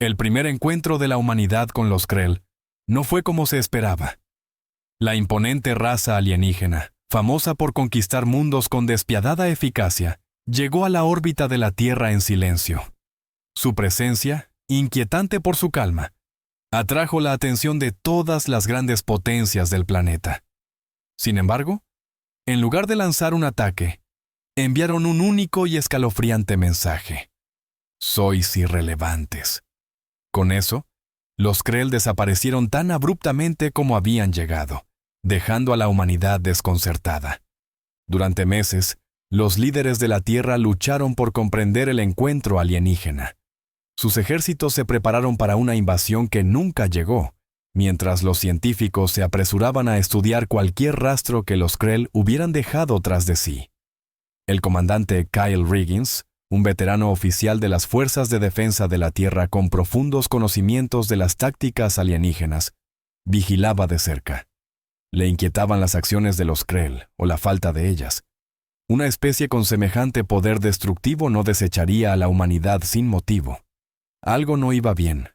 El primer encuentro de la humanidad con los Krell no fue como se esperaba. La imponente raza alienígena, famosa por conquistar mundos con despiadada eficacia, llegó a la órbita de la Tierra en silencio. Su presencia, inquietante por su calma, atrajo la atención de todas las grandes potencias del planeta. Sin embargo, en lugar de lanzar un ataque, enviaron un único y escalofriante mensaje: sois irrelevantes. Con eso, los Krell desaparecieron tan abruptamente como habían llegado, dejando a la humanidad desconcertada. Durante meses, los líderes de la Tierra lucharon por comprender el encuentro alienígena. Sus ejércitos se prepararon para una invasión que nunca llegó, mientras los científicos se apresuraban a estudiar cualquier rastro que los Krell hubieran dejado tras de sí. El comandante Kyle Riggins, un veterano oficial de las Fuerzas de Defensa de la Tierra con profundos conocimientos de las tácticas alienígenas, vigilaba de cerca. Le inquietaban las acciones de los Krell, o la falta de ellas. Una especie con semejante poder destructivo no desecharía a la humanidad sin motivo. Algo no iba bien.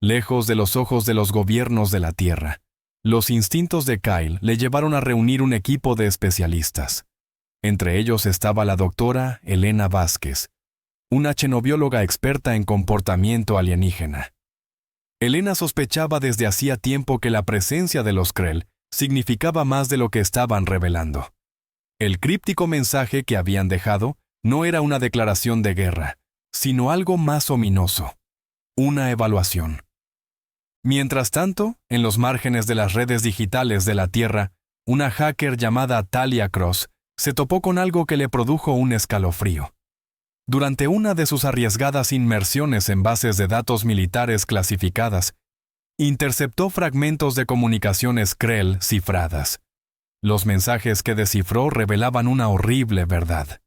Lejos de los ojos de los gobiernos de la Tierra, los instintos de Kyle le llevaron a reunir un equipo de especialistas. Entre ellos estaba la doctora Elena Vázquez, una xenobióloga experta en comportamiento alienígena. Elena sospechaba desde hacía tiempo que la presencia de los Krell significaba más de lo que estaban revelando. El críptico mensaje que habían dejado no era una declaración de guerra, sino algo más ominoso: una evaluación. Mientras tanto, en los márgenes de las redes digitales de la Tierra, una hacker llamada Talia Cross se topó con algo que le produjo un escalofrío. Durante una de sus arriesgadas inmersiones en bases de datos militares clasificadas, interceptó fragmentos de comunicaciones Krell cifradas. Los mensajes que descifró revelaban una horrible verdad.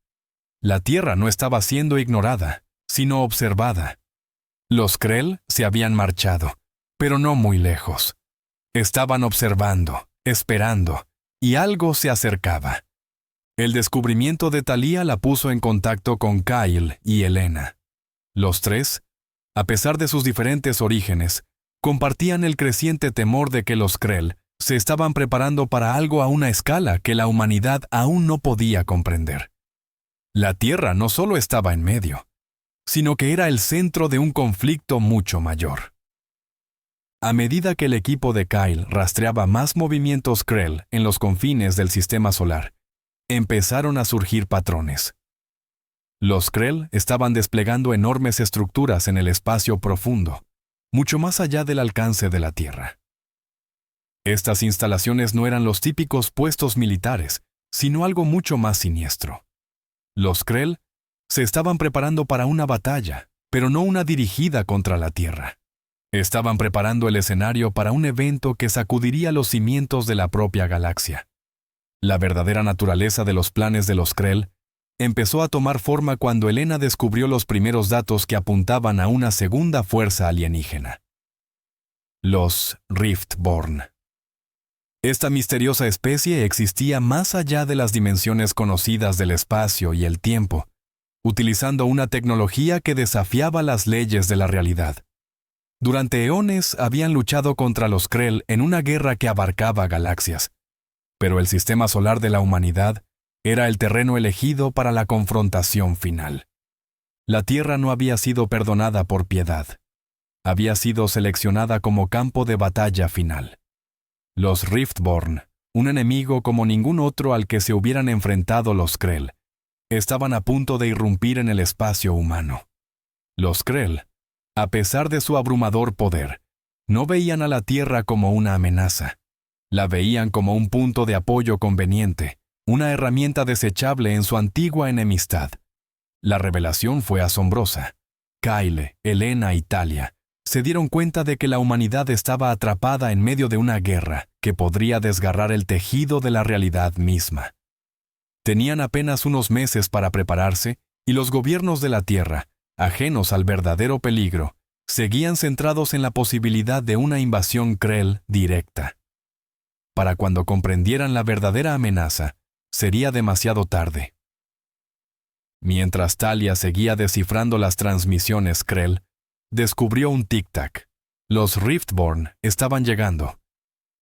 La Tierra no estaba siendo ignorada, sino observada. Los Krell se habían marchado, pero no muy lejos. Estaban observando, esperando, y algo se acercaba. El descubrimiento de Talia la puso en contacto con Kyle y Elena. Los tres, a pesar de sus diferentes orígenes, compartían el creciente temor de que los Krell se estaban preparando para algo a una escala que la humanidad aún no podía comprender. La Tierra no solo estaba en medio, sino que era el centro de un conflicto mucho mayor. A medida que el equipo de Kyle rastreaba más movimientos Krell en los confines del sistema solar, empezaron a surgir patrones. Los Krell estaban desplegando enormes estructuras en el espacio profundo, mucho más allá del alcance de la Tierra. Estas instalaciones no eran los típicos puestos militares, sino algo mucho más siniestro. Los Krell se estaban preparando para una batalla, pero no una dirigida contra la Tierra. Estaban preparando el escenario para un evento que sacudiría los cimientos de la propia galaxia. La verdadera naturaleza de los planes de los Krell empezó a tomar forma cuando Elena descubrió los primeros datos que apuntaban a una segunda fuerza alienígena: los Riftborn. Esta misteriosa especie existía más allá de las dimensiones conocidas del espacio y el tiempo, utilizando una tecnología que desafiaba las leyes de la realidad. Durante eones habían luchado contra los Krell en una guerra que abarcaba galaxias, pero el sistema solar de la humanidad era el terreno elegido para la confrontación final. La Tierra no había sido perdonada por piedad. Había sido seleccionada como campo de batalla final. Los Riftborn, un enemigo como ningún otro al que se hubieran enfrentado los Krell, estaban a punto de irrumpir en el espacio humano. Los Krell, a pesar de su abrumador poder, no veían a la Tierra como una amenaza. La veían como un punto de apoyo conveniente, una herramienta desechable en su antigua enemistad. La revelación fue asombrosa. Kyle, Elena y Talia se dieron cuenta de que la humanidad estaba atrapada en medio de una guerra que podría desgarrar el tejido de la realidad misma. Tenían apenas unos meses para prepararse y los gobiernos de la Tierra, ajenos al verdadero peligro, seguían centrados en la posibilidad de una invasión Krell directa. Para cuando comprendieran la verdadera amenaza, sería demasiado tarde. Mientras Talia seguía descifrando las transmisiones Krell, descubrió un tic-tac. Los Riftborn estaban llegando,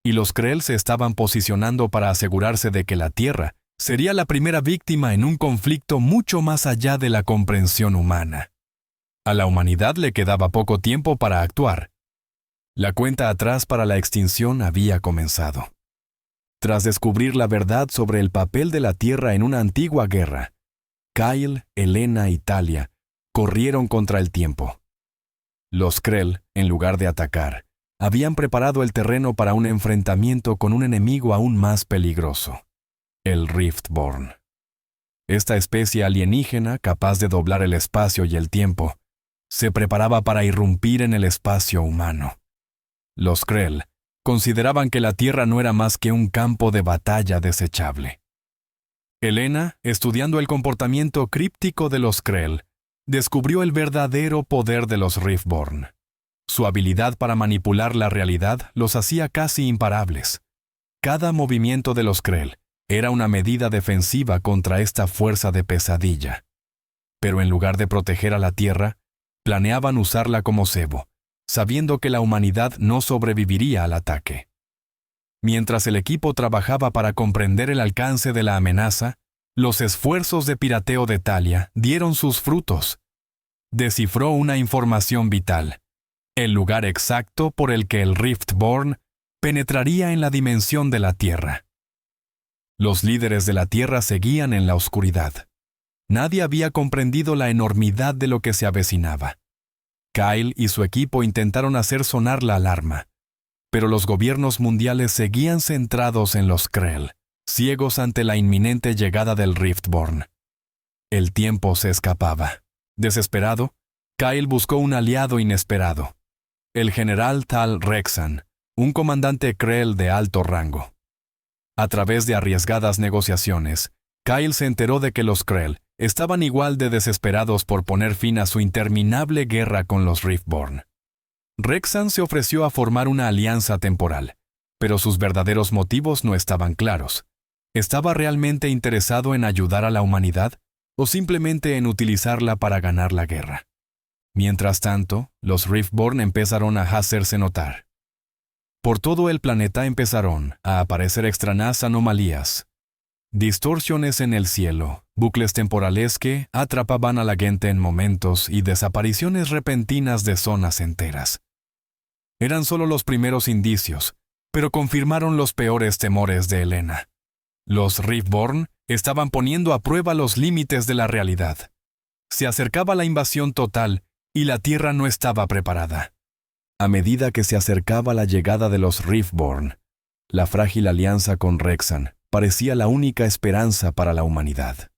y los Krell se estaban posicionando para asegurarse de que la Tierra sería la primera víctima en un conflicto mucho más allá de la comprensión humana. A la humanidad le quedaba poco tiempo para actuar. La cuenta atrás para la extinción había comenzado. Tras descubrir la verdad sobre el papel de la Tierra en una antigua guerra, Kyle, Elena y Talia corrieron contra el tiempo. Los Krell, en lugar de atacar, habían preparado el terreno para un enfrentamiento con un enemigo aún más peligroso, el Riftborn. Esta especie alienígena, capaz de doblar el espacio y el tiempo, se preparaba para irrumpir en el espacio humano. Los Krell consideraban que la Tierra no era más que un campo de batalla desechable. Elena, estudiando el comportamiento críptico de los Krell, descubrió el verdadero poder de los Riftborn. Su habilidad para manipular la realidad los hacía casi imparables. Cada movimiento de los Krell era una medida defensiva contra esta fuerza de pesadilla. Pero en lugar de proteger a la Tierra, planeaban usarla como cebo, sabiendo que la humanidad no sobreviviría al ataque. Mientras el equipo trabajaba para comprender el alcance de la amenaza, los esfuerzos de pirateo de Talia dieron sus frutos. Descifró una información vital, el lugar exacto por el que el Riftborn penetraría en la dimensión de la Tierra. Los líderes de la Tierra seguían en la oscuridad. Nadie había comprendido la enormidad de lo que se avecinaba. Kyle y su equipo intentaron hacer sonar la alarma, pero los gobiernos mundiales seguían centrados en los Krell, ciegos ante la inminente llegada del Riftborn. El tiempo se escapaba. Desesperado, Kyle buscó un aliado inesperado, el general Tal Rexan, un comandante Krell de alto rango. A través de arriesgadas negociaciones, Kyle se enteró de que los Krell estaban igual de desesperados por poner fin a su interminable guerra con los Riftborn. Rexan se ofreció a formar una alianza temporal, pero sus verdaderos motivos no estaban claros. ¿Estaba realmente interesado en ayudar a la humanidad o simplemente en utilizarla para ganar la guerra? Mientras tanto, los Riftborn empezaron a hacerse notar. Por todo el planeta empezaron a aparecer extrañas anomalías. Distorsiones en el cielo, bucles temporales que atrapaban a la gente en momentos y desapariciones repentinas de zonas enteras. Eran solo los primeros indicios, pero confirmaron los peores temores de Elena. Los Riftborn estaban poniendo a prueba los límites de la realidad. Se acercaba la invasión total y la Tierra no estaba preparada. A medida que se acercaba la llegada de los Riftborn, la frágil alianza con Rexan parecía la única esperanza para la humanidad.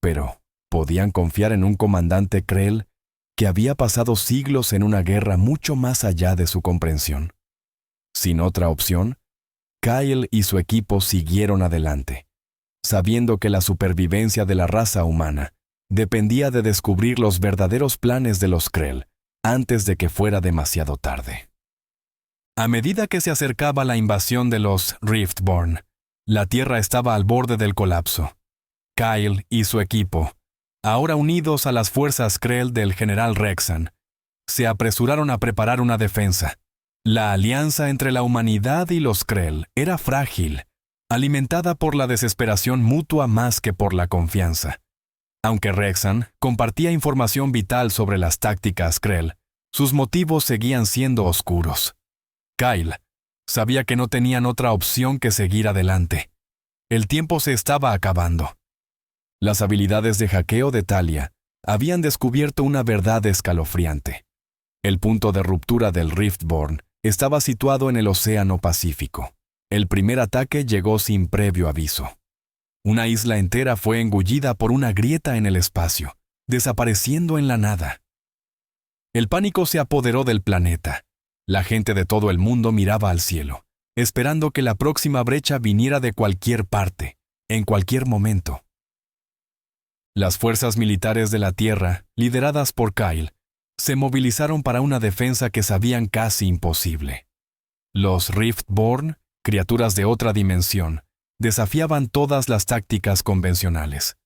Pero, ¿podían confiar en un comandante Krell que había pasado siglos en una guerra mucho más allá de su comprensión? Sin otra opción, Kyle y su equipo siguieron adelante, sabiendo que la supervivencia de la raza humana dependía de descubrir los verdaderos planes de los Krell antes de que fuera demasiado tarde. A medida que se acercaba la invasión de los Riftborn, la Tierra estaba al borde del colapso. Kyle y su equipo, ahora unidos a las fuerzas Krell del general Rexan, se apresuraron a preparar una defensa. La alianza entre la humanidad y los Krell era frágil, alimentada por la desesperación mutua más que por la confianza. Aunque Rexan compartía información vital sobre las tácticas Krell, sus motivos seguían siendo oscuros. Kyle sabía que no tenían otra opción que seguir adelante. El tiempo se estaba acabando. Las habilidades de hackeo de Talia habían descubierto una verdad escalofriante. El punto de ruptura del Riftborn estaba situado en el Océano Pacífico. El primer ataque llegó sin previo aviso. Una isla entera fue engullida por una grieta en el espacio, desapareciendo en la nada. El pánico se apoderó del planeta. La gente de todo el mundo miraba al cielo, esperando que la próxima brecha viniera de cualquier parte, en cualquier momento. Las fuerzas militares de la Tierra, lideradas por Kyle, se movilizaron para una defensa que sabían casi imposible. Los Riftborn, criaturas de otra dimensión, desafiaban todas las tácticas convencionales.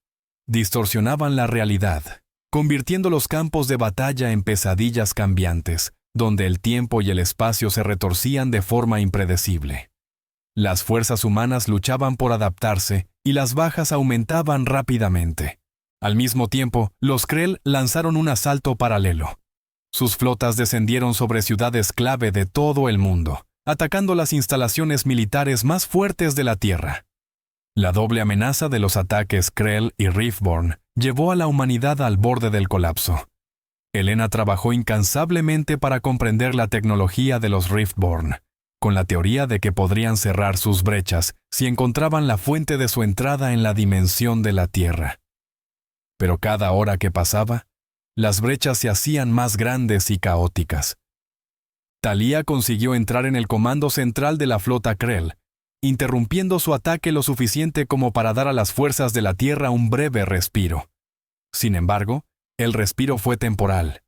Distorsionaban la realidad, convirtiendo los campos de batalla en pesadillas cambiantes, donde el tiempo y el espacio se retorcían de forma impredecible. Las fuerzas humanas luchaban por adaptarse y las bajas aumentaban rápidamente. Al mismo tiempo, los Krell lanzaron un asalto paralelo. Sus flotas descendieron sobre ciudades clave de todo el mundo, atacando las instalaciones militares más fuertes de la Tierra. La doble amenaza de los ataques Krell y Riftborn llevó a la humanidad al borde del colapso. Helena trabajó incansablemente para comprender la tecnología de los Riftborn, con la teoría de que podrían cerrar sus brechas si encontraban la fuente de su entrada en la dimensión de la Tierra. Pero cada hora que pasaba, las brechas se hacían más grandes y caóticas. Talia consiguió entrar en el comando central de la flota Krell, interrumpiendo su ataque lo suficiente como para dar a las fuerzas de la Tierra un breve respiro. Sin embargo, el respiro fue temporal.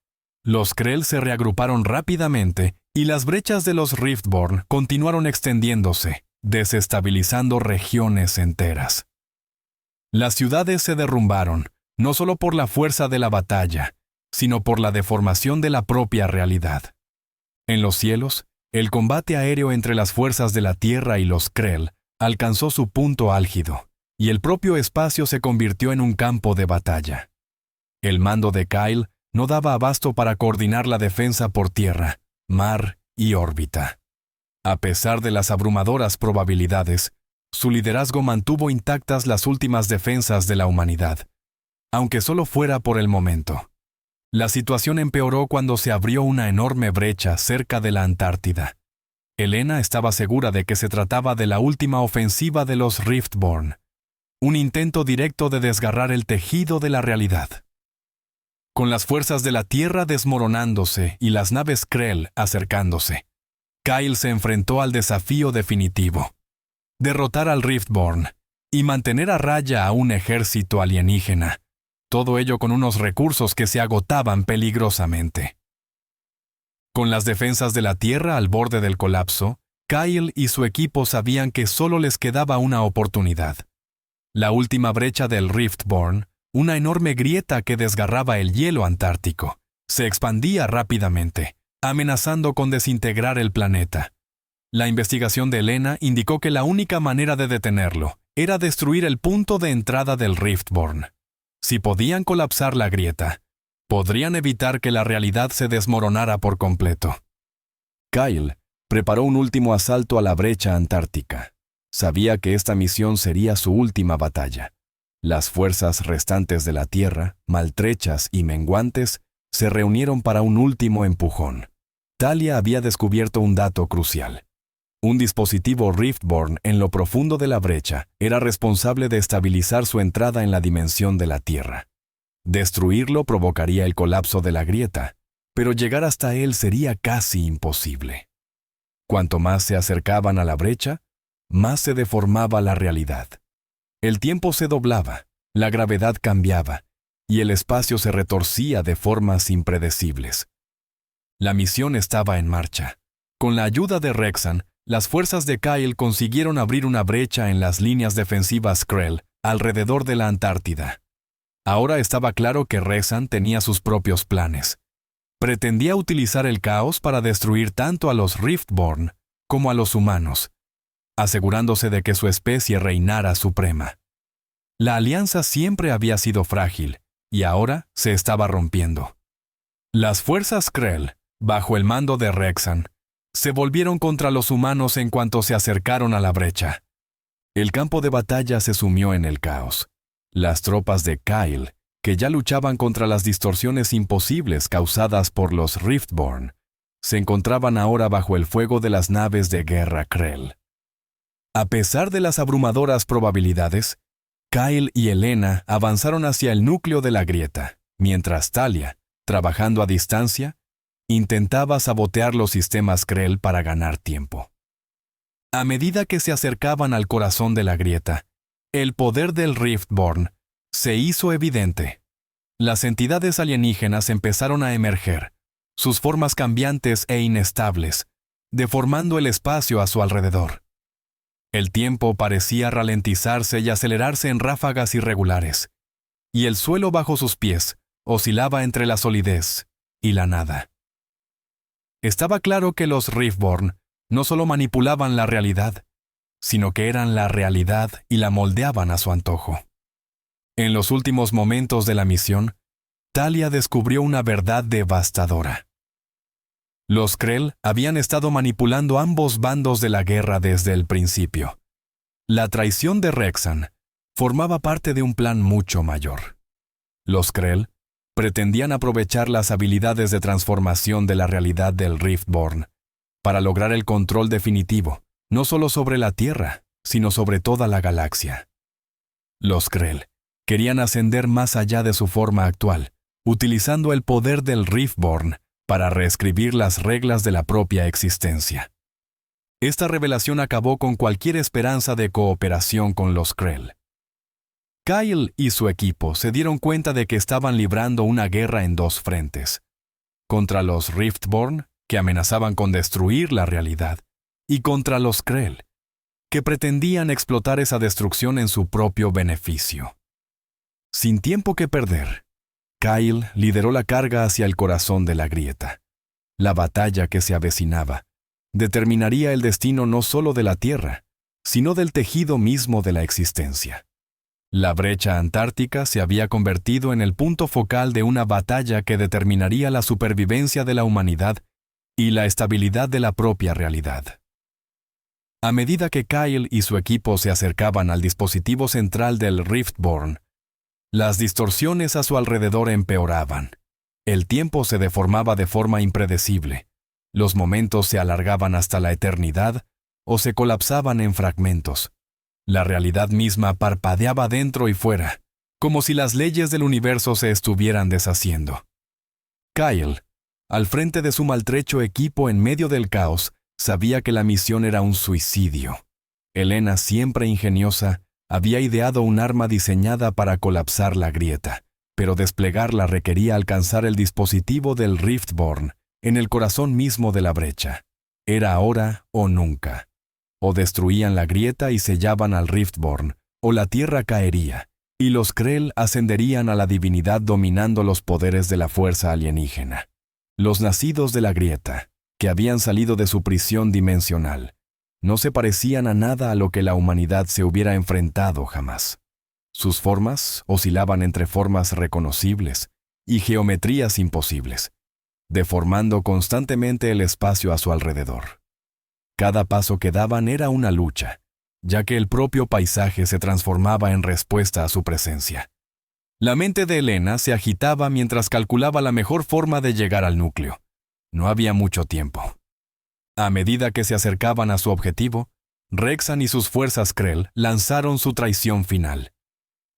Los Krell se reagruparon rápidamente y las brechas de los Riftborn continuaron extendiéndose, desestabilizando regiones enteras. Las ciudades se derrumbaron, no solo por la fuerza de la batalla, sino por la deformación de la propia realidad. En los cielos, el combate aéreo entre las fuerzas de la Tierra y los Krell alcanzó su punto álgido, y el propio espacio se convirtió en un campo de batalla. El mando de Kyle no daba abasto para coordinar la defensa por tierra, mar y órbita. A pesar de las abrumadoras probabilidades, su liderazgo mantuvo intactas las últimas defensas de la humanidad, aunque solo fuera por el momento. La situación empeoró cuando se abrió una enorme brecha cerca de la Antártida. Helena estaba segura de que se trataba de la última ofensiva de los Riftborn, un intento directo de desgarrar el tejido de la realidad. Con las fuerzas de la Tierra desmoronándose y las naves Krell acercándose, Kyle se enfrentó al desafío definitivo: derrotar al Riftborn y mantener a raya a un ejército alienígena. Todo ello con unos recursos que se agotaban peligrosamente. Con las defensas de la Tierra al borde del colapso, Kyle y su equipo sabían que solo les quedaba una oportunidad. La última brecha del Riftborn, una enorme grieta que desgarraba el hielo antártico, se expandía rápidamente, amenazando con desintegrar el planeta. La investigación de Helena indicó que la única manera de detenerlo era destruir el punto de entrada del Riftborn. Si podían colapsar la grieta, podrían evitar que la realidad se desmoronara por completo. Kyle preparó un último asalto a la brecha antártica. Sabía que esta misión sería su última batalla. Las fuerzas restantes de la Tierra, maltrechas y menguantes, se reunieron para un último empujón. Talia había descubierto un dato crucial. Un dispositivo Riftborn en lo profundo de la brecha era responsable de estabilizar su entrada en la dimensión de la Tierra. Destruirlo provocaría el colapso de la grieta, pero llegar hasta él sería casi imposible. Cuanto más se acercaban a la brecha, más se deformaba la realidad. El tiempo se doblaba, la gravedad cambiaba, y el espacio se retorcía de formas impredecibles. La misión estaba en marcha. Con la ayuda de Rexan, las fuerzas de Kyle consiguieron abrir una brecha en las líneas defensivas Krell alrededor de la Antártida. Ahora estaba claro que Rexan tenía sus propios planes. Pretendía utilizar el caos para destruir tanto a los Riftborn como a los humanos, asegurándose de que su especie reinara suprema. La alianza siempre había sido frágil, y ahora se estaba rompiendo. Las fuerzas Krell, bajo el mando de Rexan, se volvieron contra los humanos en cuanto se acercaron a la brecha. El campo de batalla se sumió en el caos. Las tropas de Kyle, que ya luchaban contra las distorsiones imposibles causadas por los Riftborn, se encontraban ahora bajo el fuego de las naves de guerra Krell. A pesar de las abrumadoras probabilidades, Kyle y Helena avanzaron hacia el núcleo de la grieta, mientras Talia, trabajando a distancia, intentaba sabotear los sistemas Krell para ganar tiempo. A medida que se acercaban al corazón de la grieta, el poder del Riftborn se hizo evidente. Las entidades alienígenas empezaron a emerger, sus formas cambiantes e inestables, deformando el espacio a su alrededor. El tiempo parecía ralentizarse y acelerarse en ráfagas irregulares, y el suelo bajo sus pies oscilaba entre la solidez y la nada. Estaba claro que los Riftborn no solo manipulaban la realidad, sino que eran la realidad y la moldeaban a su antojo. En los últimos momentos de la misión, Talia descubrió una verdad devastadora. Los Krell habían estado manipulando ambos bandos de la guerra desde el principio. La traición de Rexxam formaba parte de un plan mucho mayor. Los Krell pretendían aprovechar las habilidades de transformación de la realidad del Riftborn para lograr el control definitivo, no solo sobre la Tierra, sino sobre toda la galaxia. Los Krell querían ascender más allá de su forma actual, utilizando el poder del Riftborn para reescribir las reglas de la propia existencia. Esta revelación acabó con cualquier esperanza de cooperación con los Krell. Kyle y su equipo se dieron cuenta de que estaban librando una guerra en dos frentes, contra los Riftborn, que amenazaban con destruir la realidad, y contra los Krell, que pretendían explotar esa destrucción en su propio beneficio. Sin tiempo que perder, Kyle lideró la carga hacia el corazón de la grieta. La batalla que se avecinaba determinaría el destino no solo de la Tierra, sino del tejido mismo de la existencia. La brecha antártica se había convertido en el punto focal de una batalla que determinaría la supervivencia de la humanidad y la estabilidad de la propia realidad. A medida que Kyle y su equipo se acercaban al dispositivo central del Riftborn, las distorsiones a su alrededor empeoraban. El tiempo se deformaba de forma impredecible. Los momentos se alargaban hasta la eternidad o se colapsaban en fragmentos. La realidad misma parpadeaba dentro y fuera, como si las leyes del universo se estuvieran deshaciendo. Kyle, al frente de su maltrecho equipo en medio del caos, sabía que la misión era un suicidio. Elena, siempre ingeniosa, había ideado un arma diseñada para colapsar la grieta, pero desplegarla requería alcanzar el dispositivo del Riftborn en el corazón mismo de la brecha. Era ahora o nunca. O destruían la grieta y sellaban al Riftborn, o la Tierra caería, y los Krell ascenderían a la divinidad dominando los poderes de la fuerza alienígena. Los nacidos de la grieta, que habían salido de su prisión dimensional, no se parecían a nada a lo que la humanidad se hubiera enfrentado jamás. Sus formas oscilaban entre formas reconocibles y geometrías imposibles, deformando constantemente el espacio a su alrededor. Cada paso que daban era una lucha, ya que el propio paisaje se transformaba en respuesta a su presencia. La mente de Elena se agitaba mientras calculaba la mejor forma de llegar al núcleo. No había mucho tiempo. A medida que se acercaban a su objetivo, Rexxam y sus fuerzas Krell lanzaron su traición final.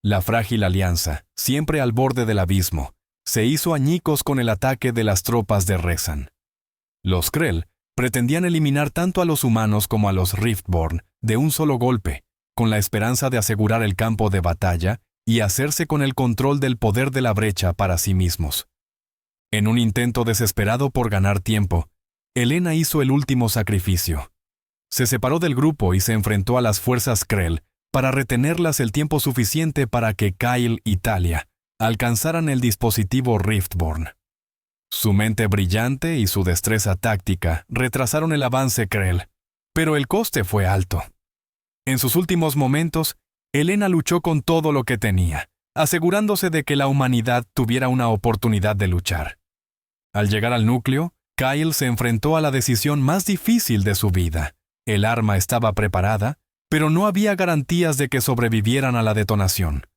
La frágil alianza, siempre al borde del abismo, se hizo añicos con el ataque de las tropas de Rexxam. Los Krell pretendían eliminar tanto a los humanos como a los Riftborn de un solo golpe, con la esperanza de asegurar el campo de batalla y hacerse con el control del poder de la brecha para sí mismos. En un intento desesperado por ganar tiempo, Elena hizo el último sacrificio. Se separó del grupo y se enfrentó a las fuerzas Krell para retenerlas el tiempo suficiente para que Kyle y Talia alcanzaran el dispositivo Riftborn. Su mente brillante y su destreza táctica retrasaron el avance Krell, pero el coste fue alto. En sus últimos momentos, Elena luchó con todo lo que tenía, asegurándose de que la humanidad tuviera una oportunidad de luchar. Al llegar al núcleo, Kyle se enfrentó a la decisión más difícil de su vida. El arma estaba preparada, pero no había garantías de que sobrevivieran a la detonación.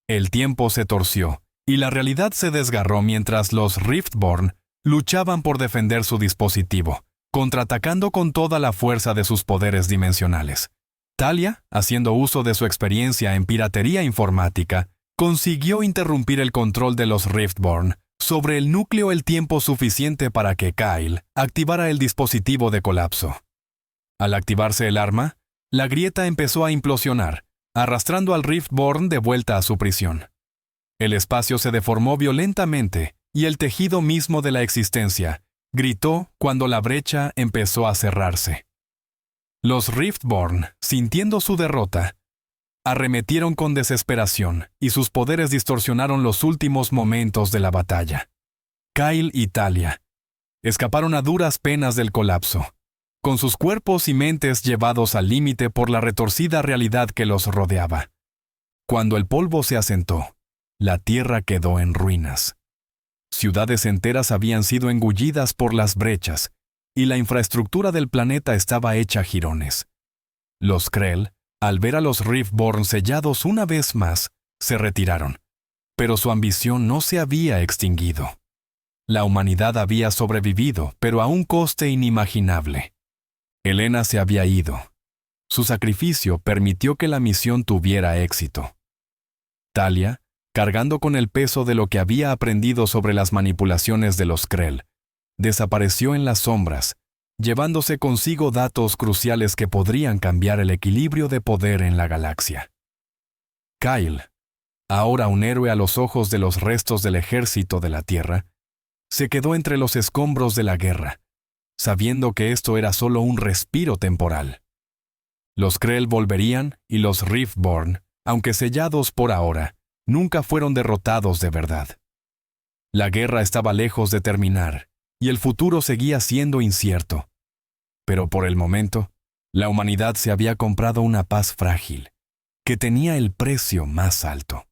El tiempo se torció, y la realidad se desgarró mientras los Riftborn luchaban por defender su dispositivo, contraatacando con toda la fuerza de sus poderes dimensionales. Talia, haciendo uso de su experiencia en piratería informática, consiguió interrumpir el control de los Riftborn sobre el núcleo el tiempo suficiente para que Kyle activara el dispositivo de colapso. Al activarse el arma, la grieta empezó a implosionar, arrastrando al Riftborn de vuelta a su prisión. El espacio se deformó violentamente y el tejido mismo de la existencia gritó cuando la brecha empezó a cerrarse. Los Riftborn, sintiendo su derrota, Arremetieron con desesperación, y sus poderes distorsionaron los últimos momentos de la batalla. Kyle y Talia escaparon a duras penas del colapso, con sus cuerpos y mentes llevados al límite por la retorcida realidad que los rodeaba. Cuando el polvo se asentó, la tierra quedó en ruinas. Ciudades enteras habían sido engullidas por las brechas, y la infraestructura del planeta estaba hecha jirones. Los Krell, al ver a los Riftborn sellados una vez más, se retiraron, pero su ambición no se había extinguido. La humanidad había sobrevivido, pero a un coste inimaginable. Helena se había ido. Su sacrificio permitió que la misión tuviera éxito. Talia, cargando con el peso de lo que había aprendido sobre las manipulaciones de los Krell, desapareció en las sombras, llevándose consigo datos cruciales que podrían cambiar el equilibrio de poder en la galaxia. Kyle, ahora un héroe a los ojos de los restos del ejército de la Tierra, se quedó entre los escombros de la guerra, sabiendo que esto era solo un respiro temporal. Los Krell volverían y los Riftborn, aunque sellados por ahora, nunca fueron derrotados de verdad. La guerra estaba lejos de terminar, y el futuro seguía siendo incierto. Pero por el momento, la humanidad se había comprado una paz frágil, que tenía el precio más alto.